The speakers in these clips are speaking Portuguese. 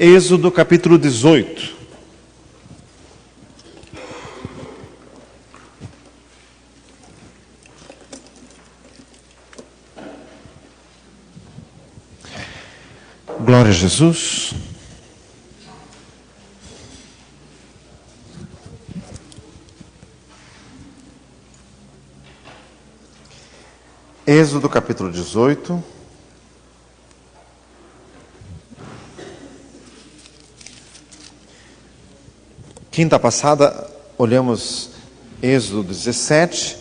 Êxodo capítulo 18. Glória a Jesus. Êxodo capítulo 18. Quinta passada, olhamos Êxodo 17,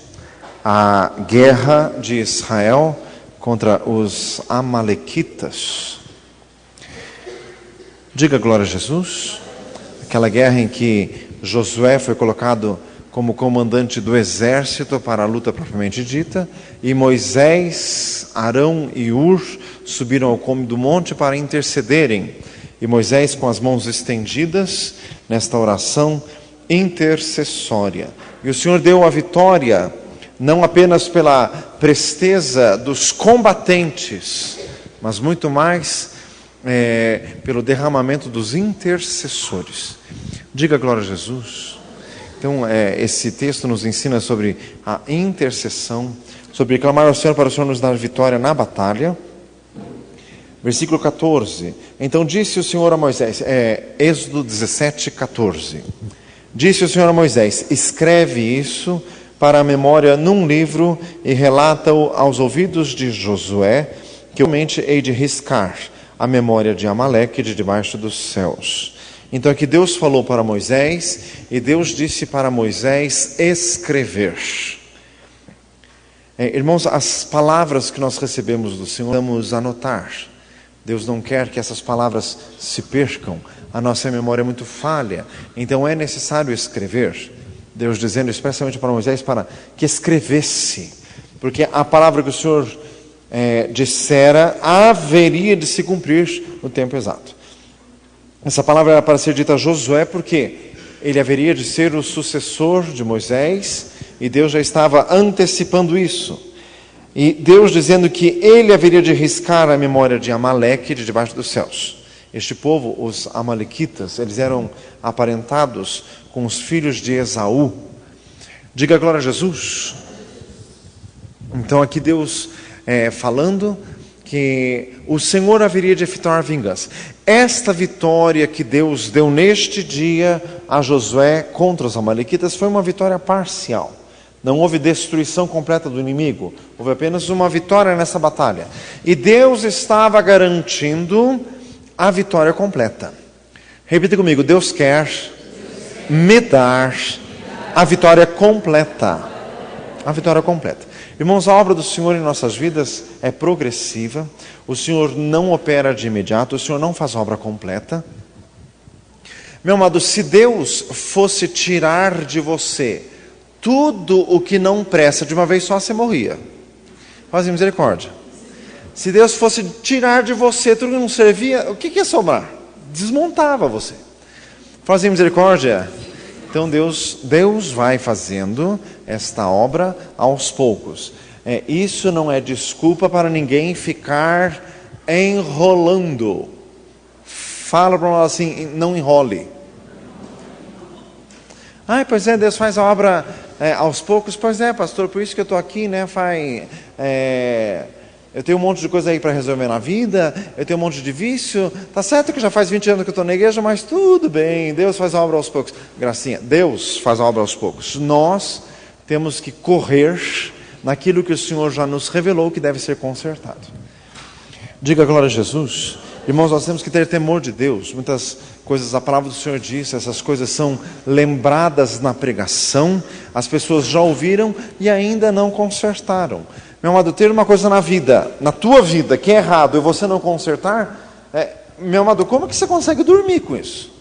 a guerra de Israel contra os amalequitas. Diga glória a Jesus. Aquela guerra em que Josué foi colocado como comandante do exército para a luta propriamente dita, e Moisés, Arão e Hur subiram ao cume do monte para intercederem. E Moisés, com as mãos estendidas, nesta oração intercessória. E o Senhor deu a vitória, não apenas pela presteza dos combatentes, mas muito mais pelo derramamento dos intercessores. Diga glória a Jesus. Então, esse texto nos ensina sobre a intercessão, sobre clamar ao Senhor para o Senhor nos dar vitória na batalha. Versículo 14. Então disse o Senhor a Moisés, Êxodo 17, 14. Disse o Senhor a Moisés, escreve isso para a memória num livro e relata-o aos ouvidos de Josué, que eu realmente hei de riscar a memória de Amaleque de debaixo dos céus. Então aqui Deus falou para Moisés, e Deus disse para Moisés escrever. Irmãos, as palavras que nós recebemos do Senhor, vamos anotar. Deus não quer que essas palavras se percam. A nossa memória é muito falha. Então é necessário escrever. Deus dizendo expressamente para Moisés para que escrevesse. Porque a palavra que o Senhor dissera haveria de se cumprir no tempo exato. Essa palavra era para ser dita a Josué porque ele haveria de ser o sucessor de Moisés. E Deus já estava antecipando isso. E Deus dizendo que ele haveria de riscar a memória de Amaleque de debaixo dos céus. Este povo, os amalequitas, eles eram aparentados com os filhos de Esaú. Diga glória a Jesus. Então aqui Deus falando que o Senhor haveria de efetuar vingança. Esta vitória que Deus deu neste dia a Josué contra os amalequitas foi uma vitória parcial. Não houve destruição completa do inimigo. Houve apenas uma vitória nessa batalha. E Deus estava garantindo a vitória completa. Repita comigo. Deus quer me dar a vitória completa. A vitória completa. Irmãos, a obra do Senhor em nossas vidas é progressiva. O Senhor não opera de imediato. O Senhor não faz a obra completa. Meu amado, se Deus fosse tirar de você tudo o que não presta, de uma vez só você morria. Fazem misericórdia. Se Deus fosse tirar de você tudo que não servia, o que ia sobrar? Desmontava você. Fazem misericórdia. Então Deus vai fazendo esta obra aos poucos. Isso não é desculpa para ninguém ficar enrolando. Fala para nós assim, não enrole. Pois Deus faz a obra aos poucos. Pois pastor, por isso que eu estou aqui, né? Eu tenho um monte de coisa aí para resolver na vida, eu tenho um monte de vício. Tá certo que já faz 20 anos que eu estou na igreja, mas tudo bem, Deus faz a obra aos poucos. Gracinha, Deus faz a obra aos poucos. Nós temos que correr naquilo que o Senhor já nos revelou que deve ser consertado. Diga glória a Jesus. Irmãos, nós temos que ter temor de Deus. Muitas coisas a palavra do Senhor disse, essas coisas são lembradas na pregação, as pessoas já ouviram e ainda não consertaram. Meu amado, ter uma coisa na vida, na tua vida, que é errado e você não consertar, meu amado, como que você consegue dormir com isso?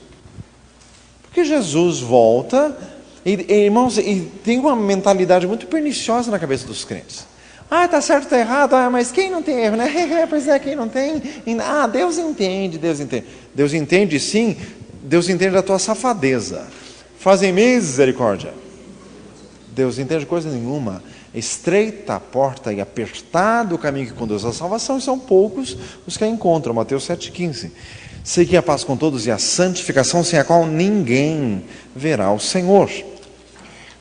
Porque Jesus volta, irmãos, e tem uma mentalidade muito perniciosa na cabeça dos crentes. Tá certo, está errado, mas quem não tem erro, né? Pois quem não tem, Deus entende. Deus entende sim, Deus entende a tua safadeza. Fazem misericórdia. Deus entende coisa nenhuma. Estreita a porta e apertado o caminho que conduz à salvação, e são poucos os que a encontram. Mateus 7,15. Segui a paz com todos e a santificação, sem a qual ninguém verá o Senhor.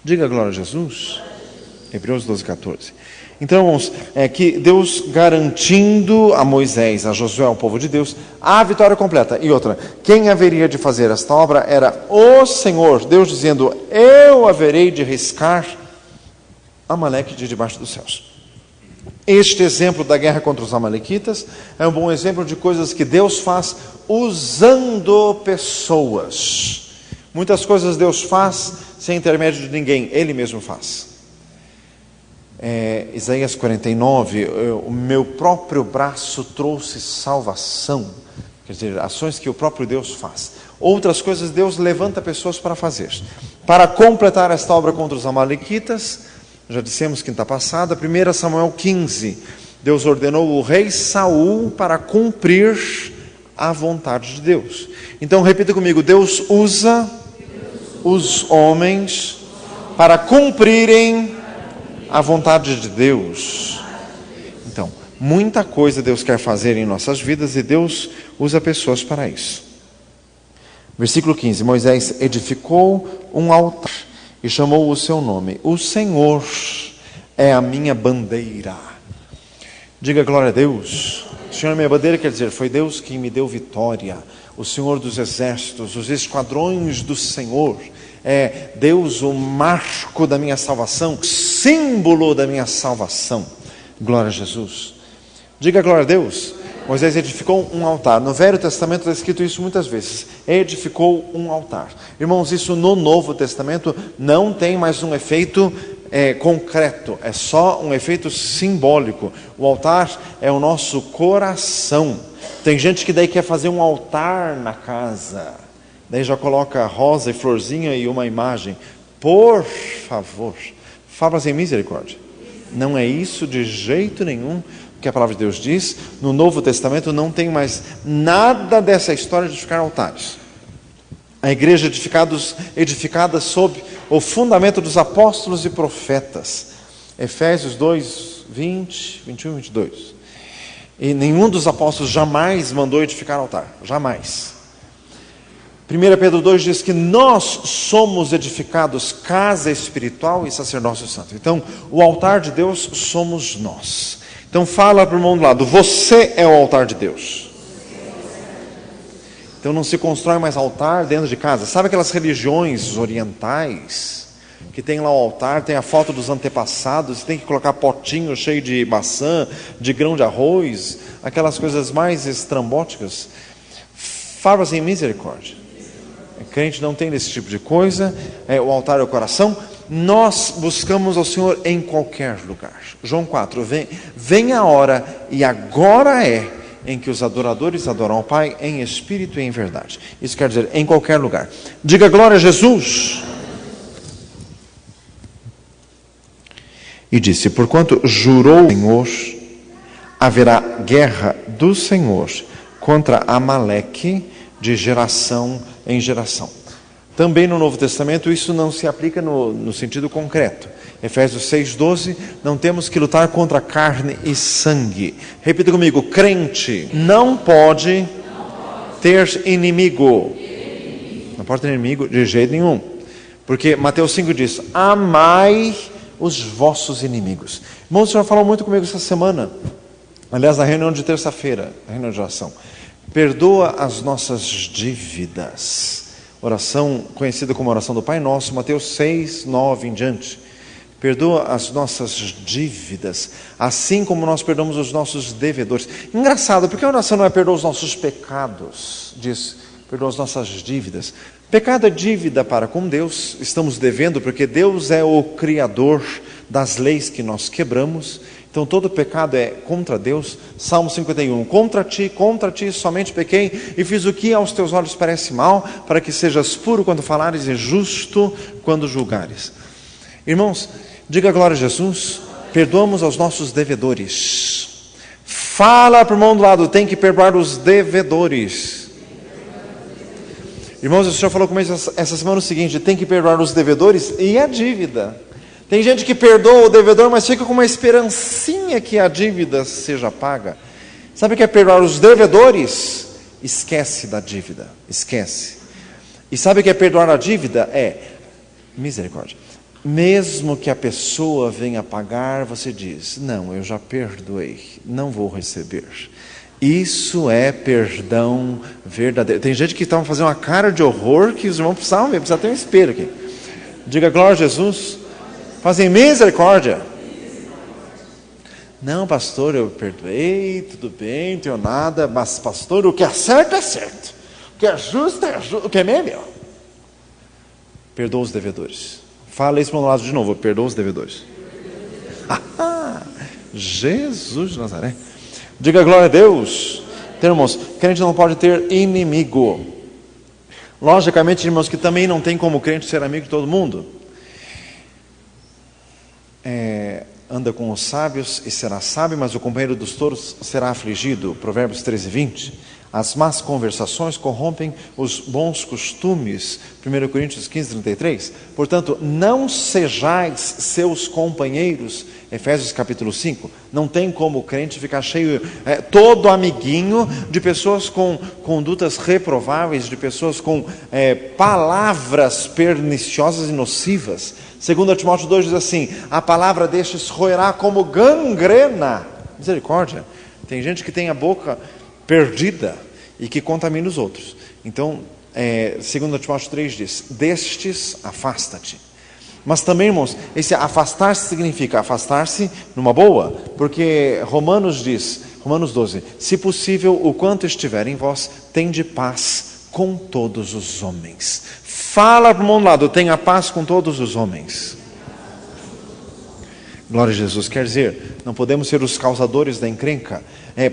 Diga glória a Jesus. Hebreus 12, 14. Então, irmãos, é que Deus garantindo a Moisés, a Josué, ao povo de Deus, a vitória completa. E outra, quem haveria de fazer esta obra era o Senhor. Deus dizendo, eu haverei de riscar Amaleque de debaixo dos céus. Este exemplo da guerra contra os amalequitas é um bom exemplo de coisas que Deus faz usando pessoas. Muitas coisas Deus faz sem intermédio de ninguém, Ele mesmo faz. Isaías 49, o meu próprio braço trouxe salvação. Quer dizer, ações que o próprio Deus faz. Outras coisas Deus levanta pessoas para fazer. Para completar esta obra contra os amalequitas, já dissemos quinta passada, 1 Samuel 15, Deus ordenou o rei Saul para cumprir a vontade de Deus. Então repita comigo, Deus usa os homens para cumprirem a vontade de Deus. Então, muita coisa Deus quer fazer em nossas vidas e Deus usa pessoas para isso. Versículo 15, Moisés edificou um altar e chamou o seu nome. O Senhor é a minha bandeira. Diga glória a Deus. O Senhor é a minha bandeira, quer dizer, foi Deus quem me deu vitória. O Senhor dos exércitos, os esquadrões do Senhor. É Deus o marco da minha salvação, símbolo da minha salvação. Glória a Jesus. Diga glória a Deus. Moisés edificou um altar. No Velho Testamento está escrito isso muitas vezes. Edificou um altar. Irmãos, isso no Novo Testamento não tem mais um efeito concreto. É só um efeito simbólico. O altar é o nosso coração. Tem gente que daí quer fazer um altar na casa. Daí já coloca rosa e florzinha e uma imagem. Por favor, fala sem misericórdia. Não é isso de jeito nenhum que a palavra de Deus diz. No Novo Testamento não tem mais nada dessa história de edificar altares. A igreja edificada sob o fundamento dos apóstolos e profetas. Efésios 2, 20, 21 e 22. E nenhum dos apóstolos jamais mandou edificar altar. Jamais. 1 Pedro 2 diz que nós somos edificados casa espiritual e sacerdócio santo. Então, o altar de Deus somos nós. Então, fala para o irmão do lado, você é o altar de Deus. Então, não se constrói mais altar dentro de casa. Sabe aquelas religiões orientais, que tem lá o altar, tem a foto dos antepassados, tem que colocar potinho cheio de maçã, de grão de arroz, aquelas coisas mais estrambóticas. Fala assim, misericórdia. Crente não tem desse tipo de coisa. O altar é o coração. Nós buscamos ao Senhor em qualquer lugar. João 4, vem a hora, e agora é, em que os adoradores adoram ao Pai em espírito e em verdade. Isso quer dizer, em qualquer lugar. Diga glória a Jesus. E disse, porquanto jurou o Senhor, haverá guerra do Senhor contra Amaleque de geração em geração. Também no Novo Testamento isso não se aplica no sentido concreto. Efésios 6,12, não temos que lutar contra carne e sangue. Repita comigo, crente não pode ter inimigo. Não pode ter inimigo de jeito nenhum. Porque Mateus 5 diz, amai os vossos inimigos. Irmãos, o Senhor falou muito comigo essa semana. Aliás, na reunião de terça-feira, na reunião de oração. Perdoa as nossas dívidas. Oração conhecida como oração do Pai Nosso, Mateus 6, 9 em diante. Perdoa as nossas dívidas, assim como nós perdoamos os nossos devedores. Engraçado, porque a oração não é perdoa os nossos pecados, diz, perdoa as nossas dívidas. Pecado é dívida para com Deus, estamos devendo, porque Deus é o Criador das leis que nós quebramos. Então todo pecado é contra Deus. Salmo 51, contra ti somente pequei e fiz o que aos teus olhos parece mal, para que sejas puro quando falares e justo quando julgares. Irmãos, diga glória a Jesus. Perdoamos aos nossos devedores. Fala para o irmão do lado, tem que perdoar os devedores. Irmãos, o Senhor falou comigo essa semana o seguinte, tem que perdoar os devedores e a dívida. Tem gente que perdoa o devedor, mas fica com uma esperancinha que a dívida seja paga. Sabe o que é perdoar os devedores? esquece da dívida, esquece. E sabe o que é perdoar a dívida? É misericórdia. Mesmo que a pessoa venha pagar, você diz, não, eu já perdoei, não vou receber. Isso é perdão verdadeiro. Tem gente que está fazendo uma cara de horror que os irmãos precisavam ver, precisa ter um espelho aqui. Diga glória a Jesus. Fazem misericórdia. Não, pastor, eu perdoei, tudo bem, não tenho nada, mas pastor, o que é certo é certo. O que é justo é justo, o que é meu é meu. Perdoa os devedores. Fala isso para o lado de novo, perdoa os devedores. Jesus de Nazaré. Diga glória a Deus. Então, irmãos, crente não pode ter inimigo. Logicamente, irmãos, que também não tem como crente ser amigo de todo mundo. Anda com os sábios e será sábio, mas o companheiro dos tolos será afligido. Provérbios 13:20. As más conversações corrompem os bons costumes. 1 Coríntios 15:33. Portanto, não sejais seus companheiros. Efésios capítulo 5. Não tem como o crente ficar cheio, todo amiguinho de pessoas com condutas reprováveis, de pessoas com palavras perniciosas e nocivas. 2 Timóteo 2 diz assim, a palavra destes roerá como gangrena. Misericórdia. Tem gente que tem a boca perdida e que contamina os outros. Então, 2 Timóteo 3 diz, destes afasta-te. Mas também, irmãos, esse afastar-se significa afastar-se numa boa, porque Romanos 12, se possível, o quanto estiver em vós, tende paz com todos os homens. Fala para o mundo lado, tenha paz com todos os homens. Glória a Jesus, quer dizer, não podemos ser os causadores da encrenca.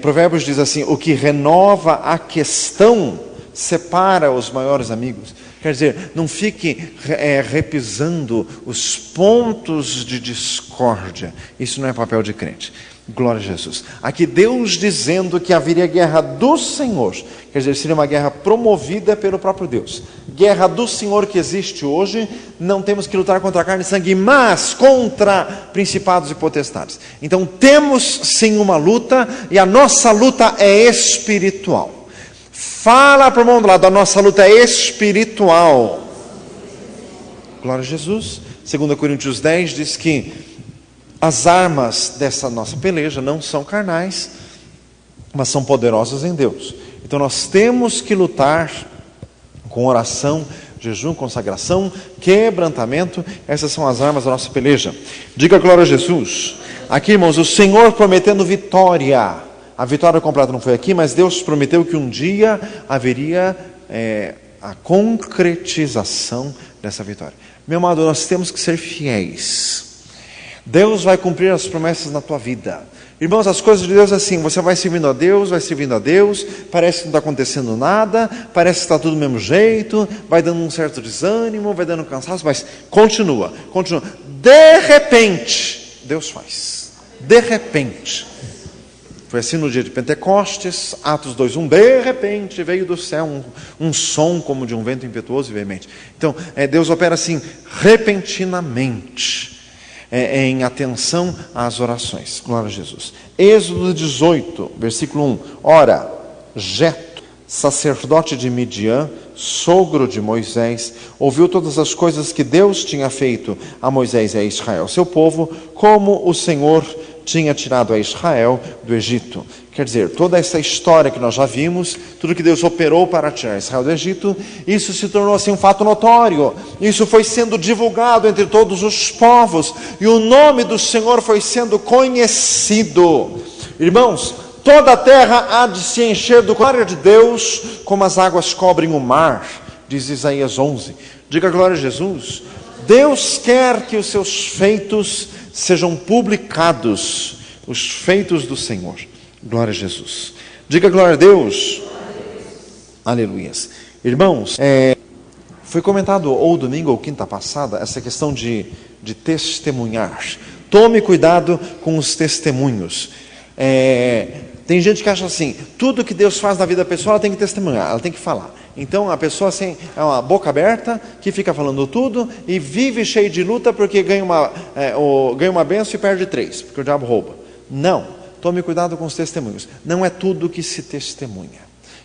Provérbios diz assim, o que renova a questão separa os maiores amigos. Quer dizer, não fique repisando os pontos de discórdia. Isso não é papel de crente. Glória a Jesus. Aqui Deus dizendo que haveria guerra do Senhor. Quer dizer, seria uma guerra promovida pelo próprio Deus. Guerra do Senhor que existe hoje. Não temos que lutar contra carne e sangue, mas contra principados e potestades. Então temos sim uma luta, e a nossa luta é espiritual. Fala para o mundo lá, a nossa luta é espiritual. Glória a Jesus. 2 Coríntios 10 diz que as armas dessa nossa peleja não são carnais, mas são poderosas em Deus. Então nós temos que lutar com oração, jejum, consagração, quebrantamento. Essas são as armas da nossa peleja. Diga glória a Jesus. Aqui, irmãos, o Senhor prometendo vitória. A vitória completa não foi aqui, mas Deus prometeu que um dia haveria a concretização dessa vitória. Meu amado, nós temos que ser fiéis. Deus vai cumprir as promessas na tua vida. Irmãos, as coisas de Deus é assim, você vai servindo a Deus, parece que não está acontecendo nada, parece que está tudo do mesmo jeito, vai dando um certo desânimo, vai dando um cansaço, mas continua. De repente, Deus faz. De repente. Foi assim no dia de Pentecostes, Atos 2:1, de repente veio do céu um som como de um vento impetuoso e veemente. Então, Deus opera assim, repentinamente, em atenção às orações. Glória a Jesus. Êxodo 18, versículo 1. Ora, Jetro, sacerdote de Midian, sogro de Moisés, ouviu todas as coisas que Deus tinha feito a Moisés e a Israel, seu povo, como o Senhor tinha tirado a Israel do Egito. Quer dizer, toda essa história que nós já vimos, tudo que Deus operou para tirar Israel do Egito, isso se tornou assim um fato notório. Isso foi sendo divulgado entre todos os povos, e o nome do Senhor foi sendo conhecido. Irmãos, toda a terra há de se encher do glória de Deus, como as águas cobrem o mar, diz Isaías 11. Diga glória a Jesus. Deus quer que os seus feitos sejam publicados, os feitos do Senhor. Glória a Jesus. Diga glória a Deus. Aleluias. Irmãos, foi comentado ou domingo ou quinta passada essa questão de testemunhar. Tome cuidado com os testemunhos. Tem gente que acha assim, tudo que Deus faz na vida da pessoa, ela tem que testemunhar, ela tem que falar. Então a pessoa assim, é uma boca aberta, que fica falando tudo, e vive cheio de luta porque ganha uma bênção e perde 3, porque o diabo rouba. Não, tome cuidado com os testemunhos. Não é tudo que se testemunha.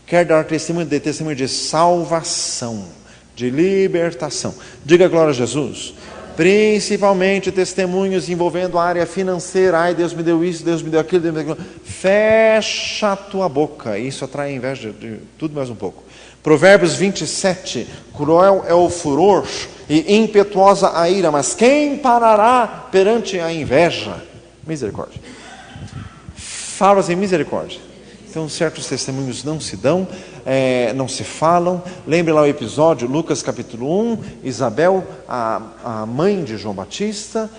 quer dar testemunho de salvação, de libertação. Diga glória a Jesus. Principalmente testemunhos envolvendo a área financeira. Ai, Deus me deu isso, Deus me deu aquilo, Deus me deu aquilo. Fecha a tua boca. Isso atrai inveja de tudo mais um pouco. Provérbios 27. Cruel é o furor e impetuosa a ira, mas quem parará perante a inveja? Misericórdia. Falas em misericórdia. Então, certos testemunhos não se dão, não se falam. Lembre lá o episódio, Lucas capítulo 1, Isabel, a mãe de João Batista,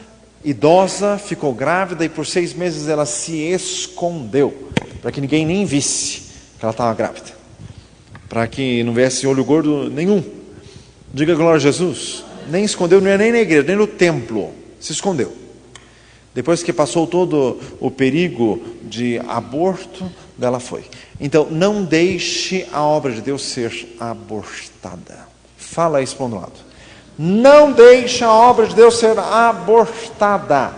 idosa, ficou grávida e por 6 meses ela se escondeu, para que ninguém nem visse que ela estava grávida, para que não viesse olho gordo nenhum. Diga glória a Jesus. Nem escondeu, não é nem na igreja, nem no templo, se escondeu. Depois que passou todo o perigo de aborto, dela foi. Então, não deixe a obra de Deus ser abortada. Fala isso para um lado. Não deixe a obra de Deus ser abortada.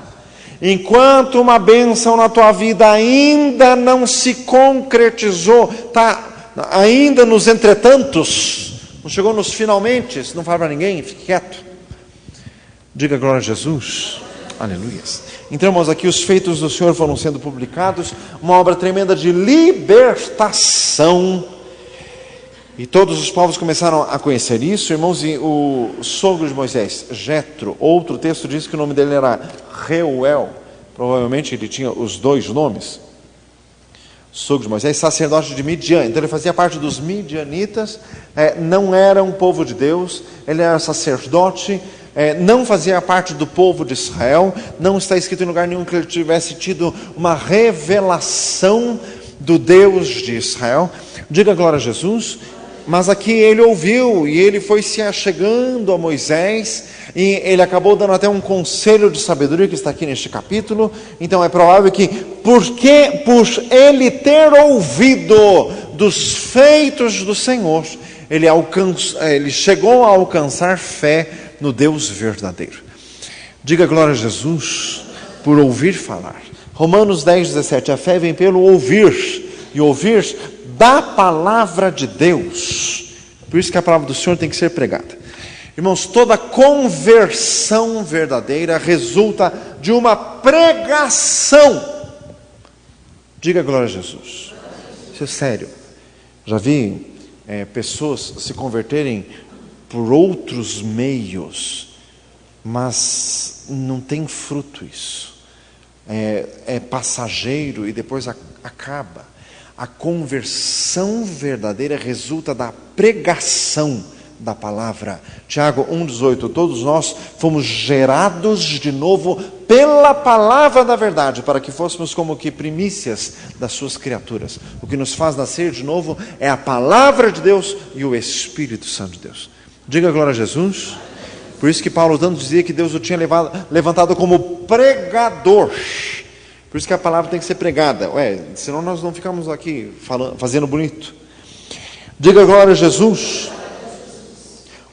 Enquanto uma bênção na tua vida ainda não se concretizou, está ainda nos entretantos, não chegou nos finalmente, não fala para ninguém, fique quieto. Diga glória a Jesus. Aleluias. Então, irmãos, aqui os feitos do Senhor foram sendo publicados, uma obra tremenda de libertação, e todos os povos começaram a conhecer isso. Irmãos, e o sogro de Moisés, Jetro, outro texto diz que o nome dele era Reuel, provavelmente ele tinha os 2 nomes, sogro de Moisés, sacerdote de Midian, então ele fazia parte dos midianitas, não era um povo de Deus, ele era sacerdote, não fazia parte do povo de Israel, não está escrito em lugar nenhum que ele tivesse tido uma revelação do Deus de Israel. Diga glória a Jesus. Mas aqui ele ouviu e ele foi se achegando a Moisés e ele acabou dando até um conselho de sabedoria que está aqui neste capítulo. Então é provável que por ele ter ouvido dos feitos do Senhor, ele chegou a alcançar fé no Deus verdadeiro. Diga glória a Jesus por ouvir falar. Romanos 10:17, a fé vem pelo ouvir, e ouvir da palavra de Deus. Por isso que a palavra do Senhor tem que ser pregada. Irmãos, toda conversão verdadeira resulta de uma pregação. Diga glória a Jesus. Isso é sério. Já vi pessoas se converterem por outros meios, mas não tem fruto isso. É passageiro e depois acaba. A conversão verdadeira resulta da pregação da palavra. Tiago 1,18, todos nós fomos gerados de novo pela palavra da verdade, para que fôssemos como que primícias das suas criaturas. O que nos faz nascer de novo é a palavra de Deus e o Espírito Santo de Deus. Diga glória a Jesus. Por isso que Paulo tanto dizia que Deus o tinha levantado como pregador. Por isso que a palavra tem que ser pregada. Senão nós não ficamos aqui fazendo bonito. Diga glória a Jesus.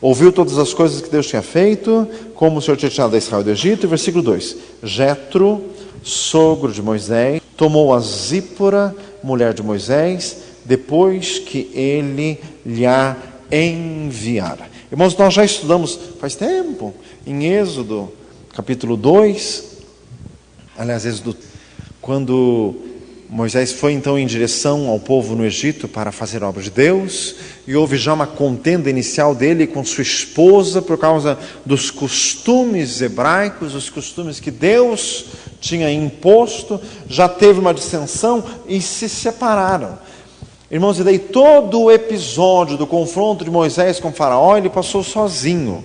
Ouviu todas as coisas que Deus tinha feito, como o Senhor tinha tirado a Israel do Egito. Versículo 2. Jetro, sogro de Moisés, tomou a Zípora, mulher de Moisés, depois que ele lhe a enviara. Irmãos, nós já estudamos faz tempo, em Êxodo, capítulo 2, aliás, quando Moisés foi então em direção ao povo no Egito para fazer a obra de Deus, e houve já uma contenda inicial dele com sua esposa por causa dos costumes hebraicos, os costumes que Deus tinha imposto, já teve uma dissensão e se separaram. Irmãos, e daí todo o episódio do confronto de Moisés com Faraó, ele passou sozinho.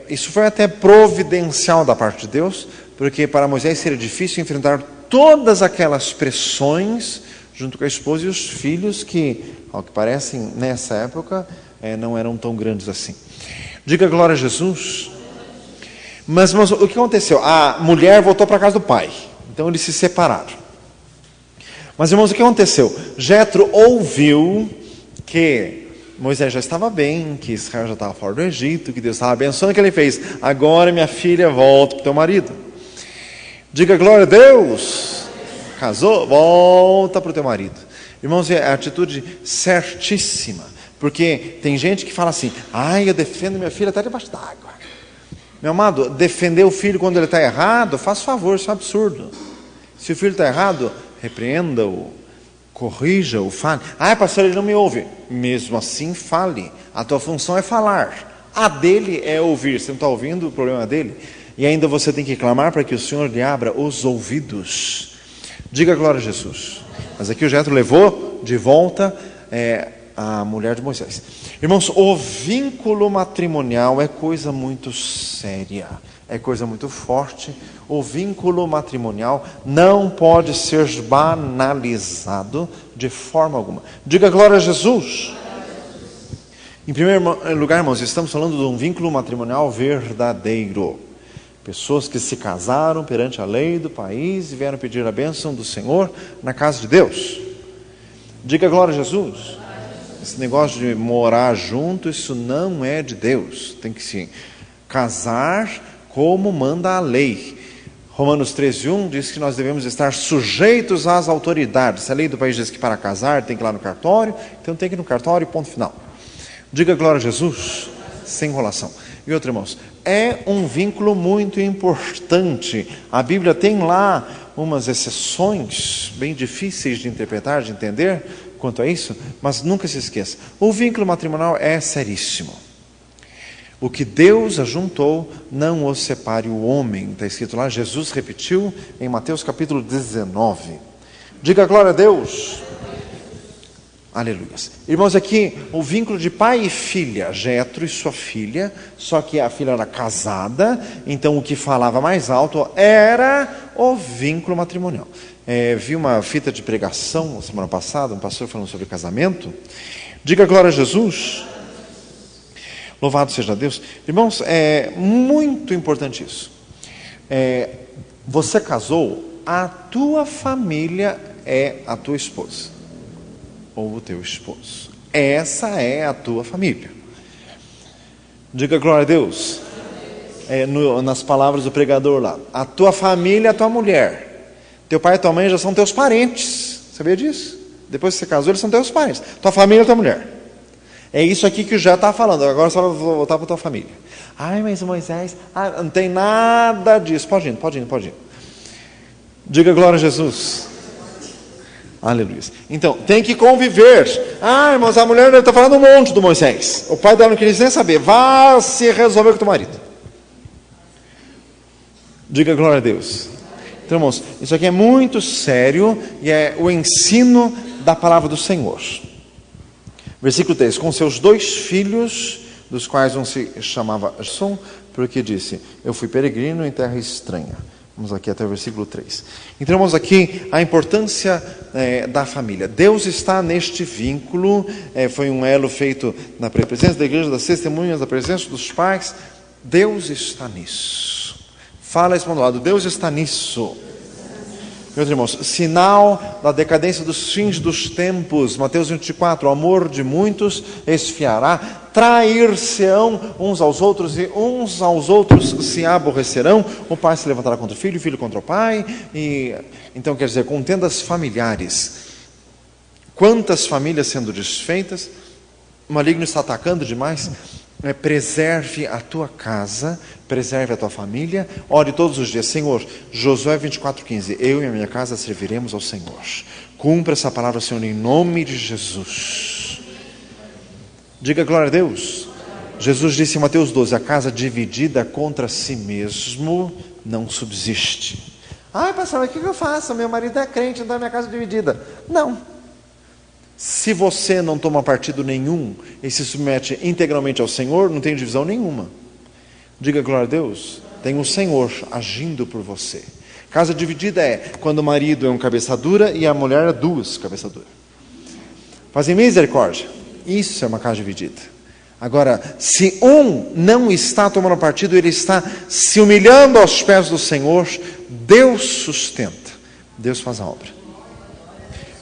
Isso foi até providencial da parte de Deus, porque para Moisés seria difícil enfrentar todas aquelas pressões junto com a esposa e os filhos que, ao que parecem, nessa época, não eram tão grandes assim. Diga glória a Jesus. Mas, irmãos, o que aconteceu? A mulher voltou para a casa do pai, então eles se separaram. Mas, irmãos, o que aconteceu? Jetro ouviu que Moisés já estava bem, que Israel já estava fora do Egito, que Deus estava abençoando. O que ele fez? Agora, minha filha, volta para o teu marido. Diga glória a Deus. Casou? Volta para o teu marido. Irmãos, é a atitude certíssima. Porque tem gente que fala assim, eu defendo minha filha até debaixo d'água. Meu amado, defender o filho quando ele está errado, faz favor, isso é um absurdo. Se o filho está errado, repreenda-o, corrija-o, fale. Pastor, ele não me ouve. Mesmo assim, fale. A tua função é falar. A dele é ouvir. Você não está ouvindo, o problema é dele. E ainda você tem que clamar para que o Senhor lhe abra os ouvidos. Diga glória a Jesus. Mas aqui o Jetro levou de volta a mulher de Moisés. Irmãos, o vínculo matrimonial é coisa muito séria, é coisa muito forte. O vínculo matrimonial não pode ser banalizado de forma alguma. Diga glória a Jesus. Em primeiro lugar, irmãos, estamos falando de um vínculo matrimonial verdadeiro. Pessoas que se casaram perante a lei do país e vieram pedir a bênção do Senhor na casa de Deus. Diga glória a Jesus. Esse negócio de morar junto, isso não é de Deus. Tem que se casar como manda a lei. Romanos 13:1 diz que nós devemos estar sujeitos às autoridades. A lei do país diz que para casar tem que ir lá no cartório, então tem que ir no cartório, ponto final. Diga glória a Jesus, sem enrolação. E outro, irmãos, é um vínculo muito importante. A Bíblia tem lá umas exceções bem difíceis de interpretar, de entender quanto a isso, mas nunca se esqueça, o vínculo matrimonial é seríssimo. O que Deus ajuntou, não o separe o homem. Está escrito lá, Jesus repetiu em Mateus capítulo 19. Diga glória a Deus. Aleluia. Irmãos, aqui o vínculo de pai e filha, Jetro e sua filha, só que a filha era casada, então o que falava mais alto era o vínculo matrimonial. Vi uma fita de pregação semana passada, um pastor falando sobre casamento. Diga glória a Jesus. Louvado seja Deus. Irmãos, é muito importante isso. Você casou, a tua família é a tua esposa ou o teu esposo. Essa é a tua família. Diga glória a Deus. Nas palavras do pregador lá, a tua família é a tua mulher. Teu pai e tua mãe já são teus parentes. Sabia disso? Depois que você casou, eles são teus parentes. Tua família é tua mulher. É isso aqui que o já está falando. Agora só vou voltar para a tua família. Mas o Moisés... não tem nada disso. Pode ir. Diga glória a Jesus. Aleluia. Então, tem que conviver. Irmãos, a mulher está falando um monte do Moisés. O pai dela não queria nem saber. Vá se resolver com o teu marido. Diga glória a Deus. Então, irmãos, isso aqui é muito sério e é o ensino da palavra do Senhor. Versículo 3. Com seus 2 filhos, dos quais um se chamava Gerson, porque disse, eu fui peregrino em terra estranha. Vamos aqui até o versículo 3. Então, irmãos, aqui a importância da família. Deus está neste vínculo, foi um elo feito na presença da igreja, das testemunhas, da presença dos pais. Deus está nisso. Fala isso para o lado, Deus está nisso. Meus irmãos, sinal da decadência dos fins dos tempos. Mateus 24, o amor de muitos esfriará, trair-se-ão uns aos outros e uns aos outros se aborrecerão. O pai se levantará contra o filho contra o pai. Então, quer dizer, contendas familiares. Quantas famílias sendo desfeitas, o maligno está atacando demais. Preserve a tua casa, preserve a tua família, ore todos os dias. Senhor, Josué 24:15, eu e a minha casa serviremos ao Senhor. Cumpra essa palavra, Senhor, em nome de Jesus. Diga glória a Deus. Jesus disse em Mateus 12, a casa dividida contra si mesmo não subsiste. Pastor, mas o que eu faço? Meu marido é crente, então a minha casa é dividida. Não. Se você não toma partido nenhum e se submete integralmente ao Senhor, não tem divisão nenhuma. Diga glória a Deus. Tem o Senhor agindo por você. Casa dividida é quando o marido é um cabeça dura e a mulher é 2 cabeça dura. Fazem misericórdia. Isso é uma casa dividida. Agora, se um não está tomando partido, ele está se humilhando aos pés do Senhor, Deus sustenta. Deus faz a obra.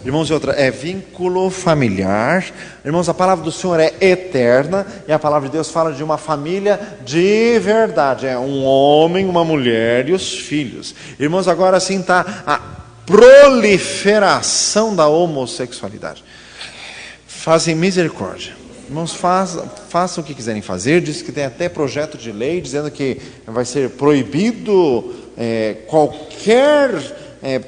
Irmãos, e outra, é vínculo familiar. Irmãos, a palavra do Senhor é eterna e a palavra de Deus fala de uma família de verdade. É um homem, uma mulher e os filhos. Irmãos, agora sim está proliferação da homossexualidade. Fazem misericórdia. Irmãos, façam o que quiserem fazer. Diz que tem até projeto de lei dizendo que vai ser proibido qualquer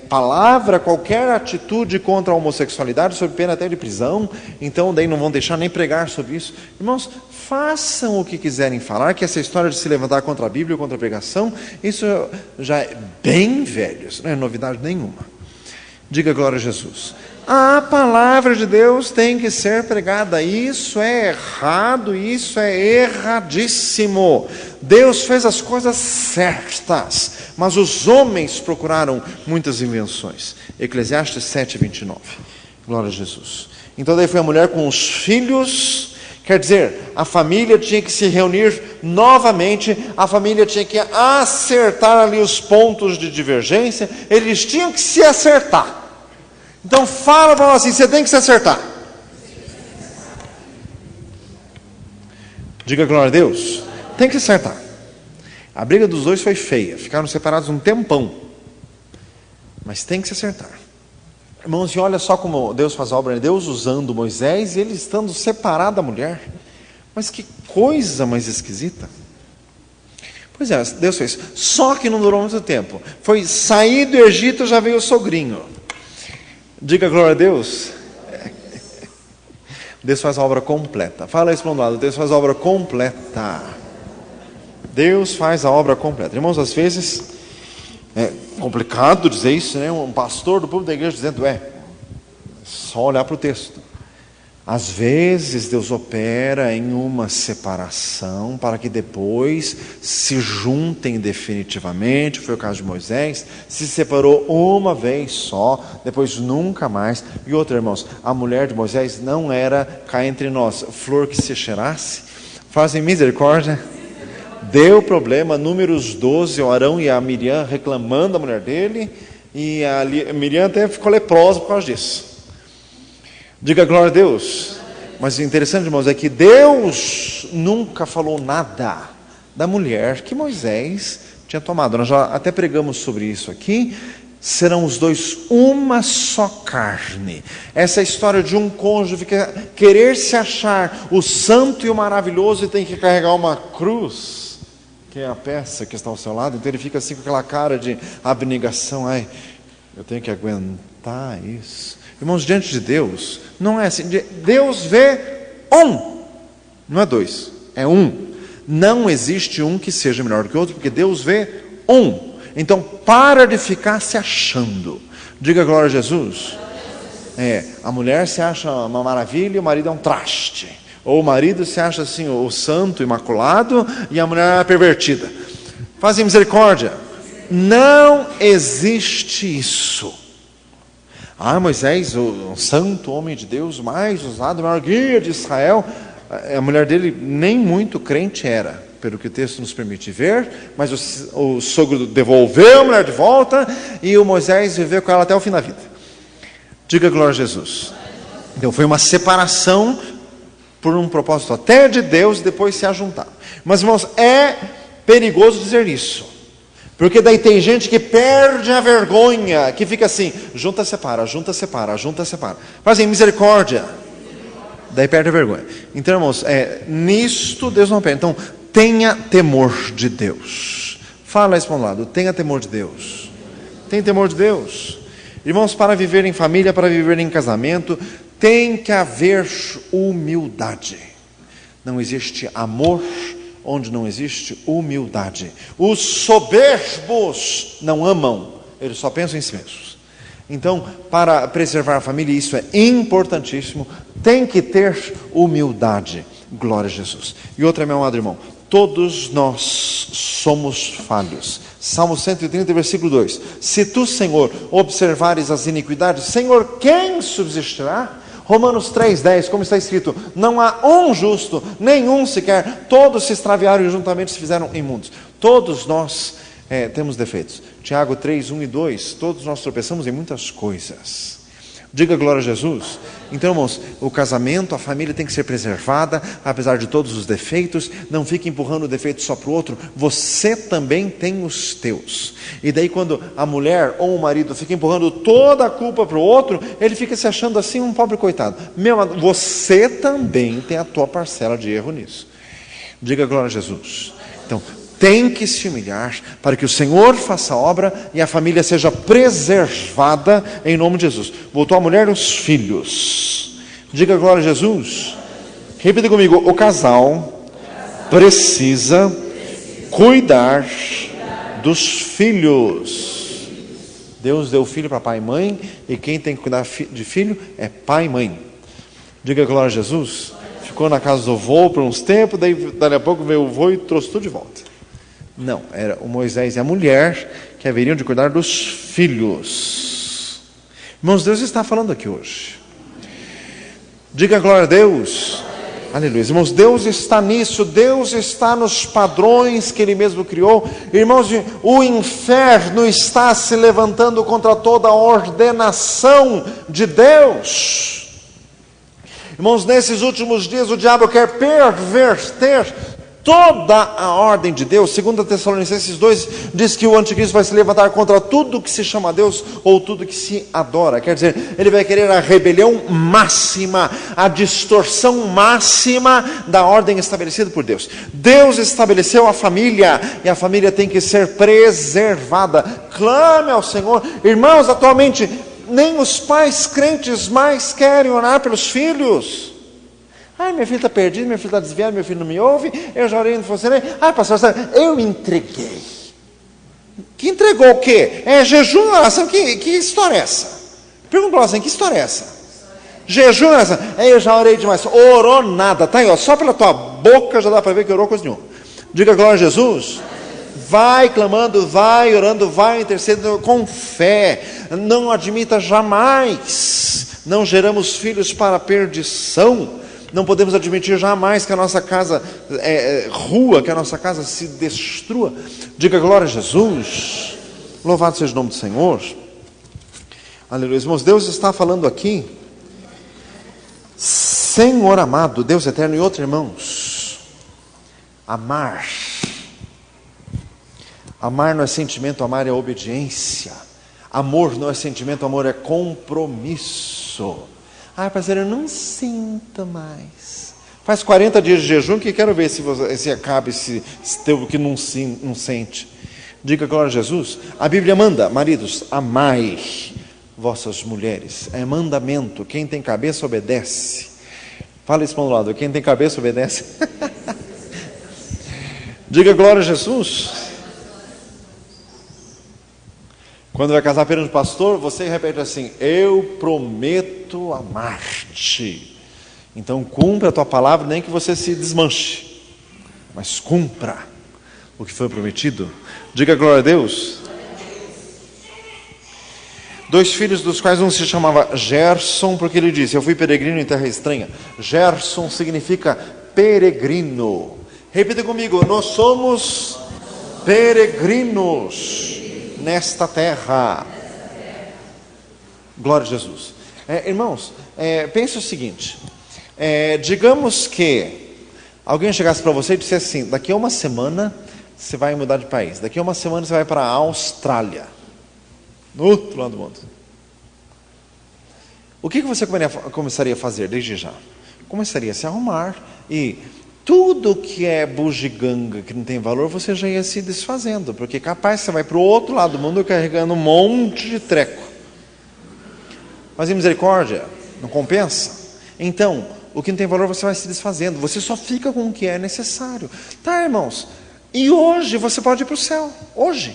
palavra, qualquer atitude contra a homossexualidade, sob pena até de prisão. Então daí não vão deixar nem pregar sobre isso. Irmãos, façam o que quiserem falar, que essa história de se levantar contra a Bíblia ou contra a pregação, isso já é bem velho, isso não é novidade nenhuma. Diga glória a Jesus. A palavra de Deus tem que ser pregada. Isso é errado, isso é erradíssimo. Deus fez as coisas certas, mas os homens procuraram muitas invenções. Eclesiastes 7:29. Glória a Jesus. Então daí foi a mulher com os filhos. Quer dizer, a família tinha que se reunir novamente, a família tinha que acertar ali os pontos de divergência, eles tinham que se acertar. Então fala para nós assim, você tem que se acertar. Diga glória a Deus. Tem que se acertar. A briga dos dois foi feia, ficaram separados um tempão. Mas tem que se acertar. Irmãos, e olha só como Deus faz a obra, Deus usando Moisés e ele estando separado da mulher. Mas que coisa mais esquisita. Pois é, Deus fez. Só que não durou muito tempo. Foi sair do Egito, já veio o sogrinho. Diga glória a Deus. Deus faz a obra completa. Fala isso para um lado, Deus faz a obra completa. Deus faz a obra completa. Irmãos, às vezes é complicado dizer isso, né? Um pastor do povo da igreja dizendo, só olhar para o texto. Às vezes Deus opera em uma separação para que depois se juntem definitivamente. Foi o caso de Moisés, se separou uma vez só, depois nunca mais. E outra, irmãos, a mulher de Moisés não era, cá entre nós, flor que se cheirasse. Fazem misericórdia. Deu problema, Números 12, o Arão e a Miriam reclamando da mulher dele, e a Miriam até ficou leprosa por causa disso. Diga glória a Deus. Mas o interessante, irmãos, é que Deus nunca falou nada da mulher que Moisés tinha tomado. Nós já até pregamos sobre isso aqui. Serão os dois uma só carne. Essa história de um cônjuge querer se achar o santo e o maravilhoso e tem que carregar uma cruz, que é a peça que está ao seu lado. Então ele fica assim com aquela cara de abnegação. Eu tenho que aguentar isso. Irmãos, diante de Deus, não é assim. Deus vê um, não é dois, é um. Não existe um que seja melhor que o outro, porque Deus vê um. Então, para de ficar se achando. Diga glória a Jesus. A mulher se acha uma maravilha e o marido é um traste. Ou o marido se acha assim, o santo, imaculado, e a mulher é a pervertida. Fazem misericórdia. Não existe isso. Moisés, o santo homem de Deus, mais usado, o maior guia de Israel, a mulher dele nem muito crente era, pelo que o texto nos permite ver, mas o sogro devolveu a mulher de volta, e o Moisés viveu com ela até o fim da vida. Diga glória a Jesus. Então foi uma separação por um propósito até de Deus, e depois se ajuntar. Mas, irmãos, é perigoso dizer isso. Porque daí tem gente que perde a vergonha, que fica assim, junta, separa, junta, separa, junta, separa. Fazem misericórdia. Daí perde a vergonha. Então, irmãos, nisto Deus não perde. Então, tenha temor de Deus. Fala isso para um lado, tenha temor de Deus. Tenha temor de Deus. Irmãos, para viver em família, para viver em casamento, tem que haver humildade. Não existe amor onde não existe humildade. Os soberbos não amam, eles só pensam em si mesmos. Então, para preservar a família, isso é importantíssimo, tem que ter humildade. Glória a Jesus. E outra, meu amado irmão, todos nós somos falhos. Salmo 130, versículo 2. Se tu, Senhor, observares as iniquidades, Senhor, quem subsistirá? Romanos 3,10, como está escrito, não há um justo, nenhum sequer, todos se extraviaram e juntamente se fizeram imundos. Todos nós temos defeitos. Tiago 3, 1 e 2, todos nós tropeçamos em muitas coisas. Diga glória a Jesus. Então, irmãos, o casamento, a família tem que ser preservada, apesar de todos os defeitos. Não fique empurrando o defeito só para o outro. Você também tem os teus. E daí quando a mulher ou o marido fica empurrando toda a culpa para o outro, ele fica se achando assim um pobre coitado. Meu amado, você também tem a tua parcela de erro nisso. Diga glória a Jesus. Então, tem que se humilhar para que o Senhor faça a obra e a família seja preservada em nome de Jesus. Voltou a mulher e os filhos. Diga glória a Jesus. Repita comigo: o casal precisa cuidar dos filhos. Deus deu filho para pai e mãe, e quem tem que cuidar de filho é pai e mãe. Diga glória a Jesus. Ficou na casa do vô por uns tempos, daí dali a pouco veio o vô e trouxe tudo de volta. Não, era o Moisés e a mulher que haveriam de cuidar dos filhos. Irmãos, Deus está falando aqui hoje. Diga glória a Deus. Aleluia. Irmãos, Deus está nisso, Deus está nos padrões que Ele mesmo criou. Irmãos, o inferno está se levantando contra toda a ordenação de Deus. Irmãos, nesses últimos dias o diabo quer perverter toda a ordem de Deus. 2 Tessalonicenses 2 diz que o anticristo vai se levantar contra tudo que se chama Deus ou tudo que se adora. Quer dizer, ele vai querer a rebelião máxima, a distorção máxima da ordem estabelecida por Deus. Deus estabeleceu a família e a família tem que ser preservada. Clame ao Senhor. Irmãos, atualmente nem os pais crentes mais querem orar pelos filhos. Ai, meu filho está perdido, meu filho está desviado, meu filho não me ouve, eu já orei, não funcionei. Ai, pastor, eu entreguei. Que entregou o quê? É jejum, oração, que história é essa? Pergunta para você, que história é essa? Jejum, oração, eu já orei demais. Orou nada, tá aí, ó, só pela tua boca já dá para ver que orou coisa nenhuma. Diga glória a Jesus. Vai clamando, vai orando, vai intercedendo com fé. Não admita jamais. Não geramos filhos para a perdição. Não podemos admitir jamais que a nossa casa rua, que a nossa casa se destrua. Diga glória a Jesus. Louvado seja o nome do Senhor. Aleluia. Irmãos, Deus está falando aqui. Senhor amado, Deus eterno. E outro, irmãos, amar. Amar não é sentimento, amar é obediência. Amor não é sentimento, amor é compromisso. Ah, pastor, eu não sinto mais. Faz 40 dias de jejum que quero ver se acaba esse teu que não sente. Diga glória a Jesus. A Bíblia manda, maridos, amai vossas mulheres. É mandamento. Quem tem cabeça obedece. Fala isso para um lado. Quem tem cabeça obedece. Diga glória a Jesus. Quando vai casar perante o pastor, você repete assim: eu prometo amar-te. Então cumpra a tua palavra, nem que você se desmanche, mas cumpra o que foi prometido. Diga glória a Deus. 2 filhos, dos quais um se chamava Gerson, porque ele disse: eu fui peregrino em terra estranha. Gerson significa peregrino. Repita comigo: nós somos peregrinos nesta terra. Glória a Jesus. Irmãos, pense o seguinte: digamos que alguém chegasse para você e dissesse assim: daqui a uma semana você vai mudar de país, daqui a uma semana você vai para a Austrália, no outro lado do mundo. O que você começaria a fazer desde já? Começaria a se arrumar e tudo que é bugiganga, que não tem valor, você já ia se desfazendo, porque capaz você vai para o outro lado do mundo carregando um monte de treco. Mas em misericórdia, não compensa? Então, o que não tem valor você vai se desfazendo, você só fica com o que é necessário. Tá, irmãos? E hoje você pode ir para o céu, hoje.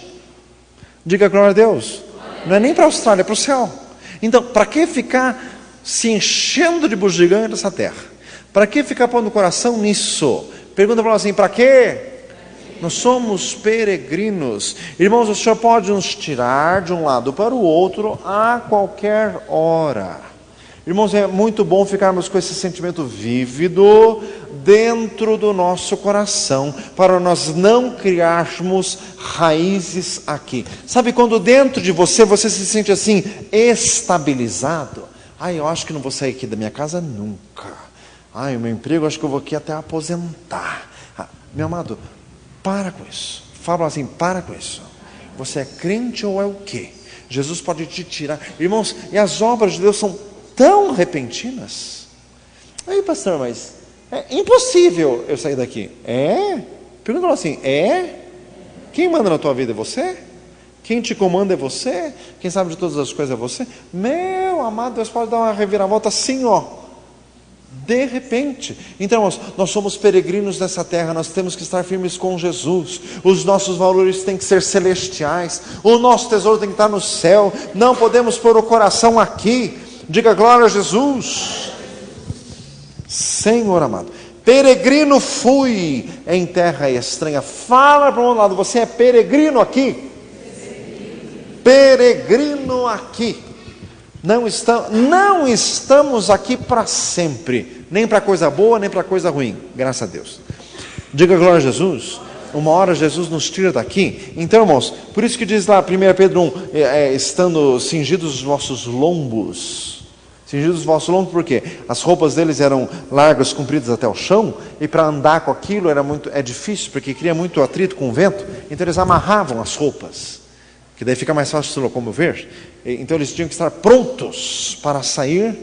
Diga glória a Deus. Não é nem para a Austrália, é para o céu. Então, para que ficar se enchendo de bugiganga dessa terra? Para que ficar pondo o coração nisso? Pergunta para nós assim: para quê? Nós somos peregrinos. Irmãos, o Senhor pode nos tirar de um lado para o outro a qualquer hora. Irmãos, é muito bom ficarmos com esse sentimento vívido dentro do nosso coração, para nós não criarmos raízes aqui. Sabe quando dentro de você se sente assim, estabilizado? Ai, eu acho que não vou sair aqui da minha casa nunca. Ai, o meu emprego, acho que eu vou aqui até aposentar. Meu amado, para com isso. Fala assim, para com isso. Você é crente ou é o quê? Jesus pode te tirar. Irmãos, e as obras de Deus são tão repentinas. Aí, pastor, mas é impossível eu sair daqui. É? Pergunta assim, é? Quem manda na tua vida é você? Quem te comanda é você? Quem sabe de todas as coisas é você? Meu amado, Deus pode dar uma reviravolta assim, ó. De repente. Então, irmãos, nós somos peregrinos nessa terra, nós temos que estar firmes com Jesus. Os nossos valores têm que ser celestiais. O nosso tesouro tem que estar no céu. Não podemos pôr o coração aqui. Diga glória a Jesus. Senhor amado, peregrino fui em terra estranha. Fala para um lado, você é peregrino aqui? Peregrino aqui. Não estamos aqui para sempre, nem para coisa boa, nem para coisa ruim, graças a Deus. Diga glória a Jesus. Uma hora Jesus nos tira daqui. Então, irmãos, por isso que diz lá 1 Pedro 1, estando cingidos os vossos lombos. Cingidos os vossos lombos, por quê? As roupas deles eram largas, compridas até o chão, e para andar com aquilo é difícil, porque cria muito atrito com o vento, então eles amarravam as roupas, que daí fica mais fácil se locomover. Então eles tinham que estar prontos para sair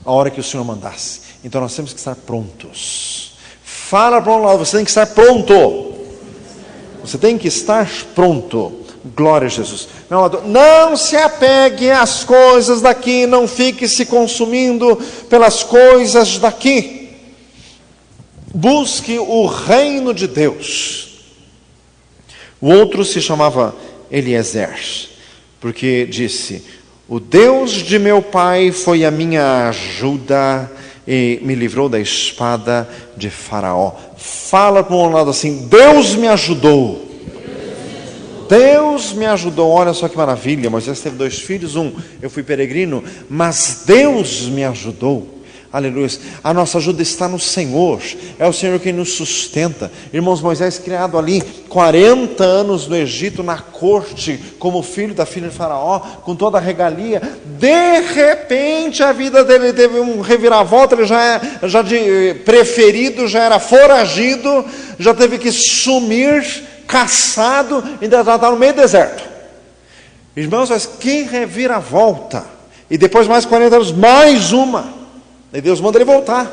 a hora que o Senhor mandasse. Então nós temos que estar prontos. Fala para um lado, você tem que estar pronto. Você tem que estar pronto. Glória a Jesus. Não se apegue às coisas daqui, não fique se consumindo pelas coisas daqui. Busque o reino de Deus. O outro se chamava Eliezer, porque disse: o Deus de meu pai foi a minha ajuda e me livrou da espada de Faraó. Fala para um lado assim: Deus me ajudou. Deus me ajudou. Olha só que maravilha. Moisés teve 2 filhos, eu fui peregrino, mas Deus me ajudou. Aleluia. A nossa ajuda está no Senhor. É o Senhor quem nos sustenta. Irmãos, Moisés criado ali 40 anos no Egito, na corte, como filho da filha de Faraó, com toda a regalia. De repente a vida dele teve um reviravolta. Ele já de preferido, já era foragido, já teve que sumir, caçado, ainda já está no meio do deserto. Irmãos, mas que reviravolta. E depois mais 40 anos, mais uma. E Deus manda ele voltar.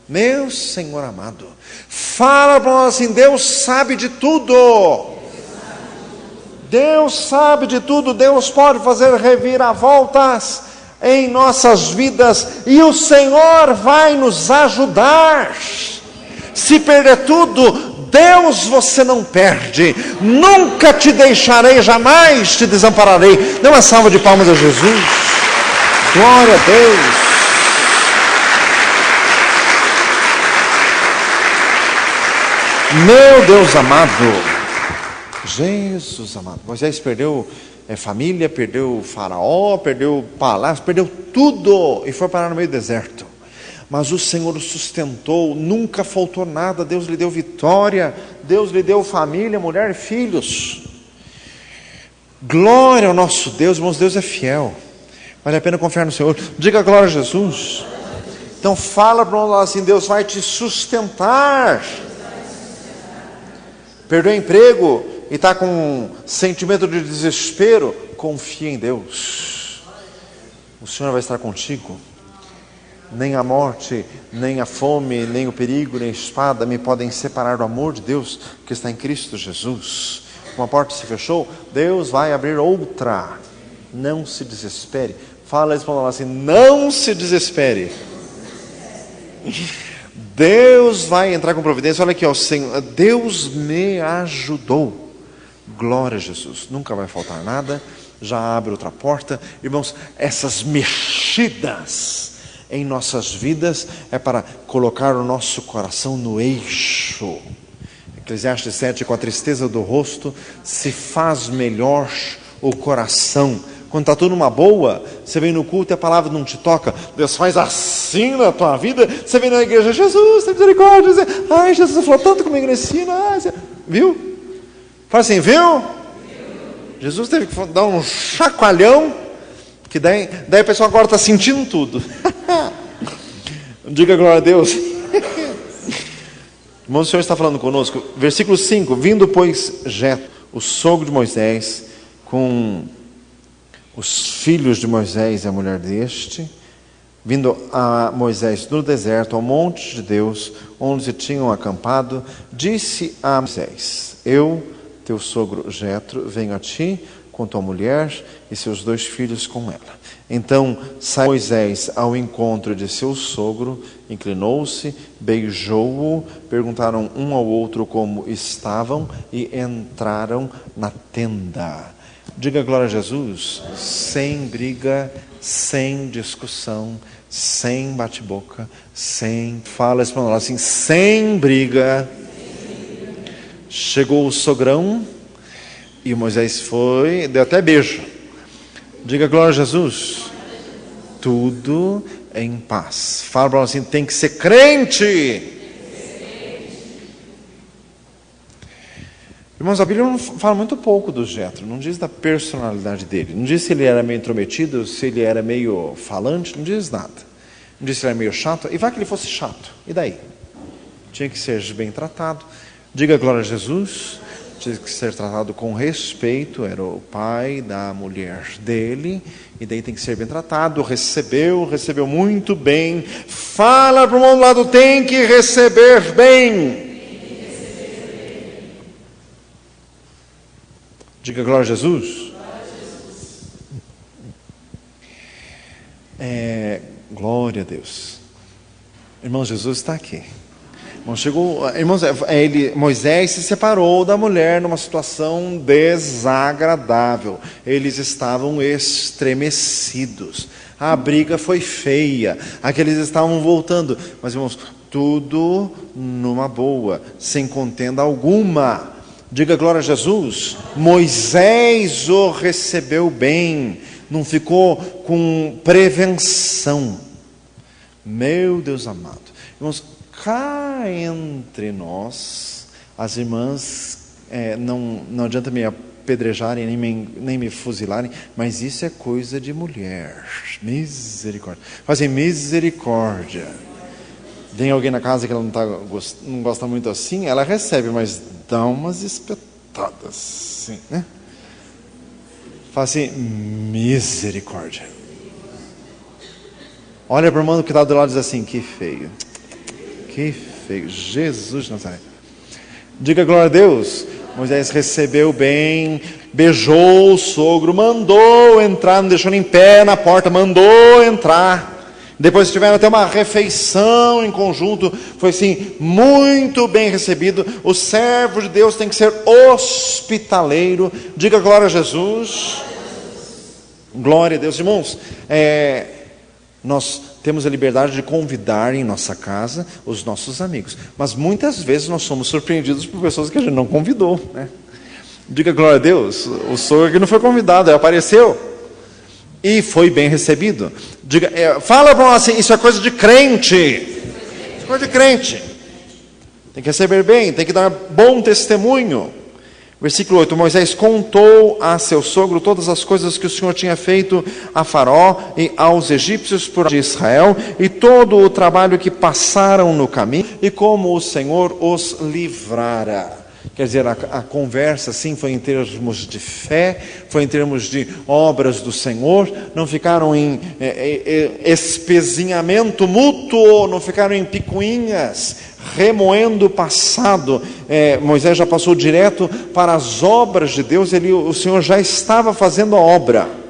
Meu Senhor amado, fala para nós assim: Deus sabe de tudo. Deus sabe de tudo. Deus pode fazer reviravoltas em nossas vidas, e o Senhor vai nos ajudar. Se perder tudo, Deus você não perde. Nunca te deixarei, jamais te desampararei. Dê uma salva de palmas a Jesus. Glória a Deus. Meu Deus amado, Jesus amado, Moisés perdeu família, perdeu Faraó, perdeu palácio, perdeu tudo e foi parar no meio do deserto. Mas o Senhor o sustentou, nunca faltou nada. Deus lhe deu vitória, Deus lhe deu família, mulher e filhos. Glória ao nosso Deus, irmãos, Deus é fiel. Vale a pena confiar no Senhor. Diga glória a Jesus. Então fala para nós assim: Deus vai te sustentar. Perdeu o emprego e está com um sentimento de desespero, confia em Deus. O Senhor vai estar contigo. Nem a morte, nem a fome, nem o perigo, nem a espada me podem separar do amor de Deus que está em Cristo Jesus. Uma porta se fechou, Deus vai abrir outra. Não se desespere. Fala isso para nós assim: não se desespere. Deus vai entrar com providência. Olha aqui, ó, Senhor, Deus me ajudou. Glória a Jesus. Nunca vai faltar nada. Já abre outra porta. Irmãos, essas mexidas em nossas vidas é para colocar o nosso coração no eixo. Eclesiastes 7: com a tristeza do rosto se faz melhor o coração. Quando está tudo numa boa, você vem no culto e a palavra não te toca, Deus faz assim na tua vida, você vem na igreja: Jesus, tem misericórdia, ai, Jesus falou tanto comigo nesse hino, viu? Fala assim, viu? Jesus teve que dar um chacoalhão, Que daí o pessoal agora está sentindo tudo. Diga glória a Deus. Irmão, o Senhor está falando conosco. Versículo 5. Vindo, pois, Jetro, o sogro de Moisés, com os filhos de Moisés e a mulher deste, vindo a Moisés no deserto, ao monte de Deus, onde se tinham acampado, disse a Moisés: eu, teu sogro Jetro, venho a ti com tua mulher e seus 2 filhos com ela. Então saiu Moisés ao encontro de seu sogro, inclinou-se, beijou-o, perguntaram um ao outro como estavam e entraram na tenda. Diga glória a Jesus, sem briga, sem discussão, sem bate-boca, sem fala espanhola, assim, sem briga. Chegou o sogrão e Moisés foi, deu até beijo. Diga glória a Jesus. Tudo em paz. Fala para assim, tem que ser crente. Irmãos, a Bíblia não fala muito pouco do Jetro, não diz da personalidade dele, não diz se ele era meio intrometido, se ele era meio falante, não diz nada. Não diz se ele era meio chato, e vai que ele fosse chato, e daí? Tinha que ser bem tratado. Diga glória a Jesus. Tinha que ser tratado com respeito, era o pai da mulher dele, e daí tem que ser bem tratado. Recebeu muito bem. Fala para o irmão do lado, tem que receber bem. Diga glória a Jesus. Glória a Deus. Irmão, Jesus está aqui. Irmãos, Moisés se separou da mulher numa situação desagradável. Eles estavam estremecidos. A briga foi feia. Aqueles estavam voltando. Mas, irmãos, tudo numa boa, sem contenda alguma. Diga glória a Jesus. Moisés o recebeu bem. Não ficou com prevenção. Meu Deus amado. Irmãos, cá entre nós, as irmãs, não adianta me apedrejarem, nem me fuzilarem, mas isso é coisa de mulher. Misericórdia. Fazem misericórdia. Vem alguém na casa que ela não gosta muito assim, ela recebe, mas dá umas espetadas, assim, né? Fala assim, misericórdia. Olha para o irmão que está do lado e diz assim, que feio. Que feio, Jesus de Nazaré. Diga glória a Deus. Moisés recebeu bem, beijou o sogro, mandou entrar, não deixou nem pé na porta, mandou entrar. Depois tiveram até uma refeição em conjunto, foi assim, muito bem recebido. O servo de Deus tem que ser hospitaleiro. Diga glória a Jesus. Glória a Deus, irmãos. Nós temos a liberdade de convidar em nossa casa os nossos amigos, mas muitas vezes nós somos surpreendidos por pessoas que a gente não convidou, né? Diga glória a Deus. O sogro que não foi convidado, ele apareceu e foi bem recebido. Diga, fala para nós assim, isso é coisa de crente. Isso é coisa de crente. Tem que receber bem, tem que dar bom testemunho. Versículo 8, Moisés contou a seu sogro todas as coisas que o Senhor tinha feito a Faraó e aos egípcios por de Israel, e todo o trabalho que passaram no caminho, e como o Senhor os livrara. Quer dizer, a conversa assim foi em termos de fé, foi em termos de obras do Senhor, não ficaram em espezinhamento mútuo, não ficaram em picuinhas, remoendo o passado. Moisés já passou direto para as obras de Deus, o Senhor já estava fazendo a obra.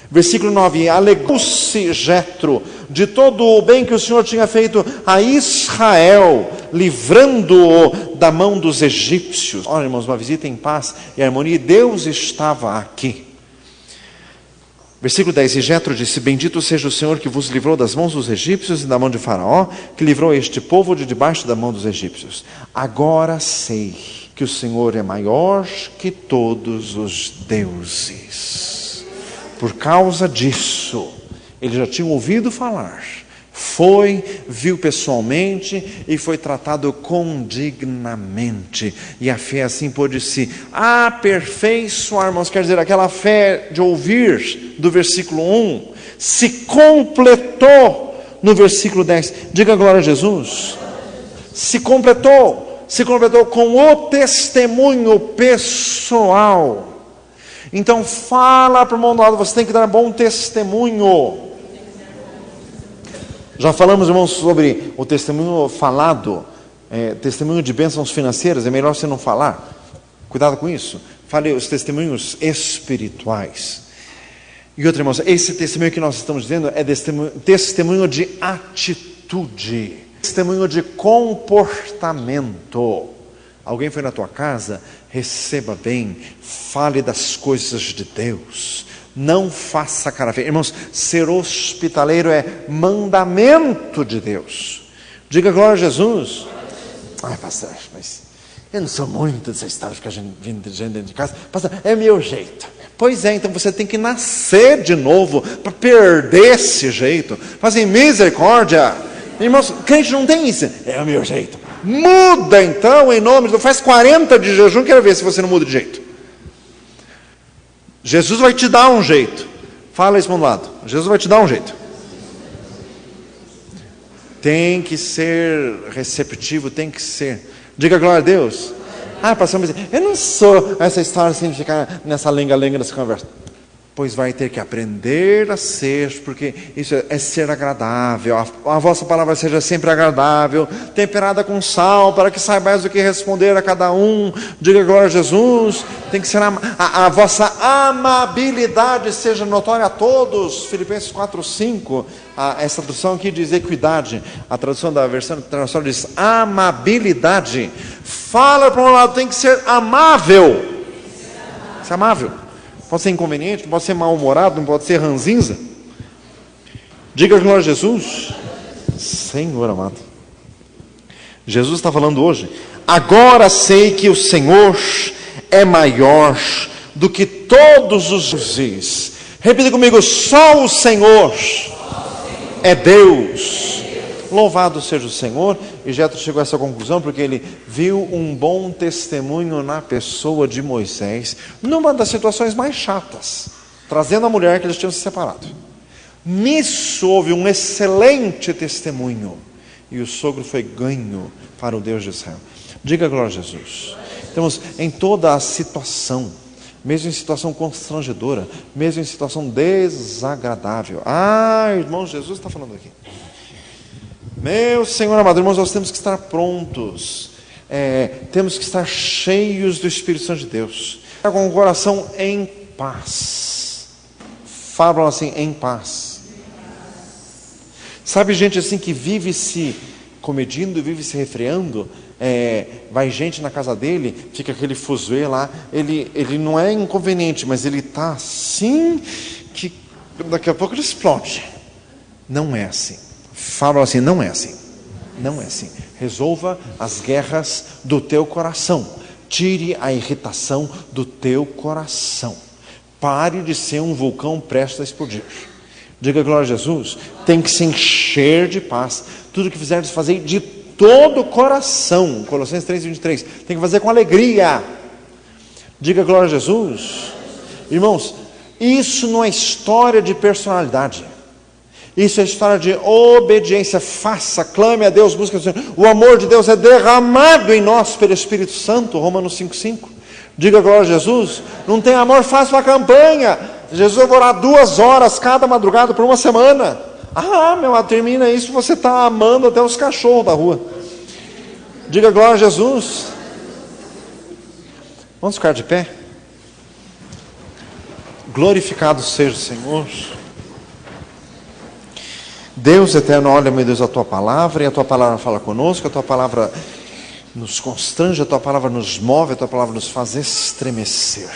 Versículo 9, alegrou-se Jetro de todo o bem que o Senhor tinha feito a Israel, livrando-o da mão dos egípcios. Olha, irmãos, uma visita em paz e harmonia, e Deus estava aqui. Versículo 10, e Jetro disse, bendito seja o Senhor que vos livrou das mãos dos egípcios e da mão de Faraó, que livrou este povo de debaixo da mão dos egípcios. Agora sei que o Senhor é maior que todos os deuses. Por causa disso, eles já tinham ouvido falar, viu pessoalmente e foi tratado condignamente. E a fé assim pôde se aperfeiçoar, irmãos. Quer dizer, aquela fé de ouvir do versículo 1 se completou no versículo 10. Diga glória a Jesus. Se completou com o testemunho pessoal. Então fala para o irmão do lado, você tem que dar bom testemunho. Já falamos, irmãos, sobre o testemunho falado, testemunho de bênçãos financeiras, é melhor você não falar. Cuidado com isso. Fale os testemunhos espirituais. E outra, irmãos, esse testemunho que nós estamos dizendo é testemunho de atitude, testemunho de comportamento. Alguém foi na tua casa, receba bem, fale das coisas de Deus. Não faça cara feia. Irmãos, ser hospitaleiro é mandamento de Deus. Diga glória a Jesus. Ai, pastor, mas eu não sou muito dessa história de ficar vindo gente dentro de casa. Pastor, é meu jeito. Pois é, então você tem que nascer de novo para perder esse jeito. Fazem misericórdia. Irmãos, crente não tem isso. É o meu jeito. Muda então, em nome de Deus. Faz 40 de jejum, quero ver se você não muda de jeito. Jesus vai te dar um jeito. Fala isso para um lado. Jesus vai te dar um jeito. Tem que ser receptivo, tem que ser. Diga glória a Deus. Ah, pastor, mas eu não sou essa história assim de ficar nessa lenga-lenga dessa conversa. Pois vai ter que aprender a ser, porque isso é ser agradável. A vossa palavra seja sempre agradável, temperada com sal, para que saibais o que responder a cada um. Diga glória a Jesus. Tem que ser a vossa amabilidade seja notória a todos. Filipenses 4:5. Essa tradução aqui diz equidade. A tradução da versão internacional diz amabilidade. Fala para um lado, tem que ser amável. Ser amável. Pode ser inconveniente, não pode ser mal-humorado, não pode ser ranzinza. Diga glória a Jesus. Senhor amado. Jesus está falando hoje. Agora sei que o Senhor é maior do que todos os deuses. Repita comigo, só o Senhor é Deus. Louvado seja o Senhor. E Jetro chegou a essa conclusão porque ele viu um bom testemunho na pessoa de Moisés, numa das situações mais chatas, trazendo a mulher que eles tinham se separado. Nisso houve um excelente testemunho, e o sogro foi ganho para o Deus de Israel. Diga glória a Jesus. Temos em toda a situação, mesmo em situação constrangedora, mesmo em situação desagradável. Irmãos, Jesus está falando aqui. Meu Senhor amado, irmãos, nós temos que estar prontos, temos que estar cheios do Espírito Santo de Deus, com o coração em paz. Falam assim, em paz. Sabe gente assim que vive se comedindo, vive se refreando, vai gente na casa dele, fica aquele fuzuê lá, ele não é inconveniente, mas ele está assim, que daqui a pouco ele explode. Não é assim. Falam assim, não é assim. Não é assim. Resolva as guerras do teu coração. Tire a irritação do teu coração. Pare de ser um vulcão prestes a explodir. Diga glória a Jesus. Tem que se encher de paz. Tudo que fizeres fazer de todo o coração. Colossenses 3:23. Tem que fazer com alegria. Diga glória a Jesus. Irmãos, isso não é história de personalidade. Isso é história de obediência. Faça, clame a Deus, busque o Senhor. O amor de Deus é derramado em nós pelo Espírito Santo. Romanos 5:5. Diga glória a Jesus. Não tem amor, faça uma campanha. Jesus vai orar 2 horas cada madrugada por uma semana. Meu amado, termina isso, você está amando até os cachorros da rua. Diga glória a Jesus. Vamos ficar de pé. Glorificado seja o Senhor. Deus eterno, olha, meu Deus, a tua palavra, e a tua palavra fala conosco, a tua palavra nos constrange, a tua palavra nos move, a tua palavra nos faz estremecer.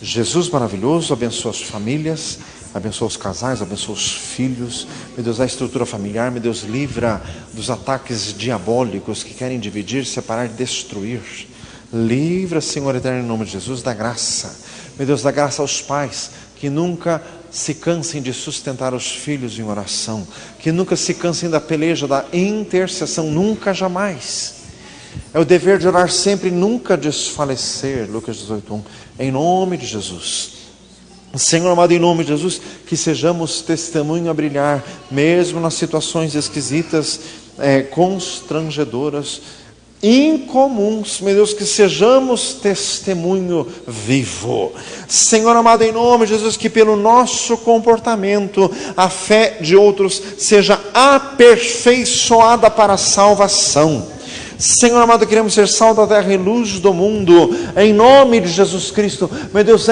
Jesus maravilhoso, abençoa as famílias, abençoa os casais, abençoa os filhos, meu Deus, a estrutura familiar, meu Deus, livra dos ataques diabólicos que querem dividir, separar e destruir. Livra, Senhor eterno, em nome de Jesus, da graça. Meu Deus, dá graça aos pais que nunca se cansem de sustentar os filhos em oração, que nunca se cansem da peleja, da intercessão, nunca, jamais. É o dever de orar sempre e nunca desfalecer, Lucas 18:1, em nome de Jesus. Senhor amado, em nome de Jesus, que sejamos testemunho a brilhar, mesmo nas situações esquisitas, constrangedoras, incomuns, meu Deus, que sejamos testemunho vivo. Senhor amado, em nome de Jesus, que pelo nosso comportamento a fé de outros seja aperfeiçoada para a salvação. Senhor amado, queremos ser sal da terra e luz do mundo, em nome de Jesus Cristo. Meu Deus,